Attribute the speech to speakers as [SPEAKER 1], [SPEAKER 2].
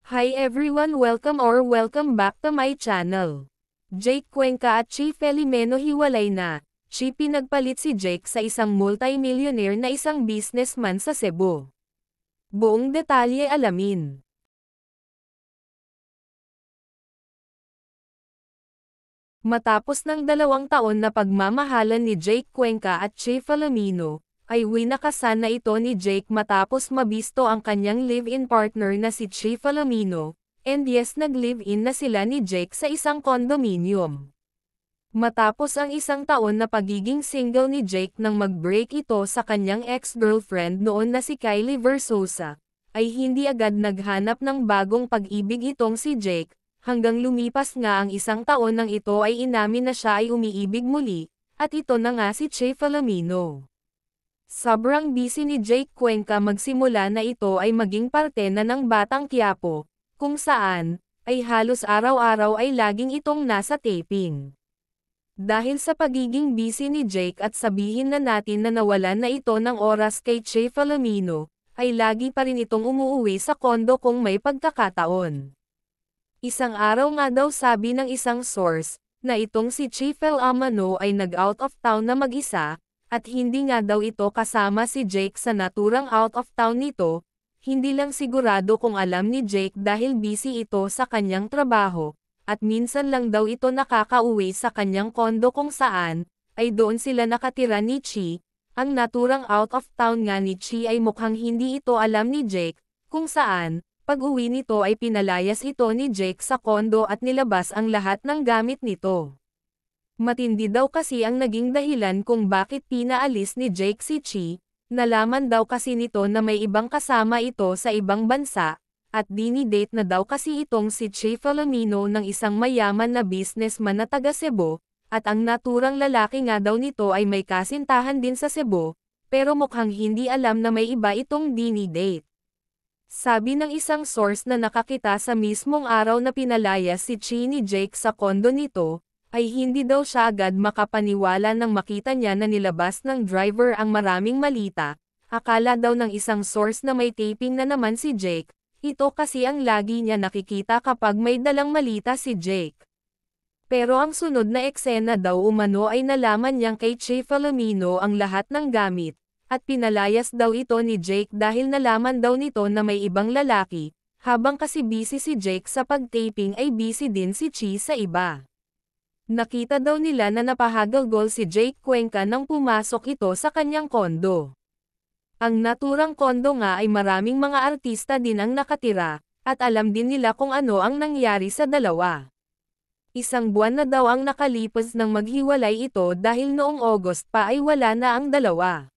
[SPEAKER 1] Hi everyone, welcome back to my channel. Jake Cuenca at Chi Felimeno hiwalay na. Chi pinagpalit si Jake sa isang multi-millionaire na isang businessman sa Cebu. Buong detalye alamin. Matapos ng 2 taon na pagmamahalan ni Jake Cuenca at Chi Felimeno, ay winakasan na ito ni Jake matapos mabisto ang kanyang live-in partner na si Chi Felimeno, and yes, nag-live-in na sila ni Jake sa isang condominium. Matapos ang 1 taon na pagiging single ni Jake nang mag-break ito sa kanyang ex-girlfriend noon na si Kylie Versosa, ay hindi agad naghanap ng bagong pag-ibig itong si Jake, hanggang lumipas nga ang 1 taon nang ito ay inamin na siya ay umiibig muli, at ito na nga si Chi Felimeno. Sobrang busy ni Jake Cuenca magsimula na ito ay maging parte na ng Batang Quiapo, kung saan, ay halos araw-araw ay laging itong nasa taping. Dahil sa pagiging busy ni Jake at sabihin na natin na nawalan na ito ng oras kay Chi Felimeno, ay lagi pa rin itong umuuwi sa kondo kung may pagkakataon. Isang araw nga daw sabi ng isang source, na itong si Chi Felimeno ay nag-out of town na mag-isa, at hindi nga daw ito kasama si Jake sa naturang out of town nito, hindi lang sigurado kung alam ni Jake dahil busy ito sa kanyang trabaho, at minsan lang daw ito nakakauwi sa kanyang kondo kung saan, ay doon sila nakatira ni Chi. Ang naturang out of town nga ni Chi ay mukhang hindi ito alam ni Jake, kung saan, pag-uwi nito ay pinalayas ito ni Jake sa kondo at nilabas ang lahat ng gamit nito. Matindi daw kasi ang naging dahilan kung bakit pinaalis ni Jake si Chi, nalaman daw kasi nito na may ibang kasama ito sa ibang bansa, at dinidate na daw kasi itong si Chi Felimeno ng isang mayaman na businessman na taga Cebu, at ang naturang lalaki nga daw nito ay may kasintahan din sa Cebu, pero mukhang hindi alam na may iba itong dinidate. Sabi ng isang source na nakakita sa mismong araw na pinalayas si Chi ni Jake sa kondo nito, ay hindi daw siya agad makapaniwala nang makita niya na nilabas ng driver ang maraming malita. Akala daw ng isang source na may taping na naman si Jake, ito kasi ang lagi niya nakikita kapag may dalang malita si Jake. Pero ang sunod na eksena daw umano ay nalaman niyang kay Chi Felimeno ang lahat ng gamit, at pinalayas daw ito ni Jake dahil nalaman daw nito na may ibang lalaki, habang kasi busy si Jake sa pag-taping ay busy din si Chi sa iba. Nakita daw nila na napahagal-gol si Jake Cuenca nang pumasok ito sa kanyang kondo. Ang naturang kondo nga ay maraming mga artista din ang nakatira, at alam din nila kung ano ang nangyari sa dalawa. 1 buwan na daw ang nakalipas nang maghiwalay ito dahil noong August pa ay wala na ang dalawa.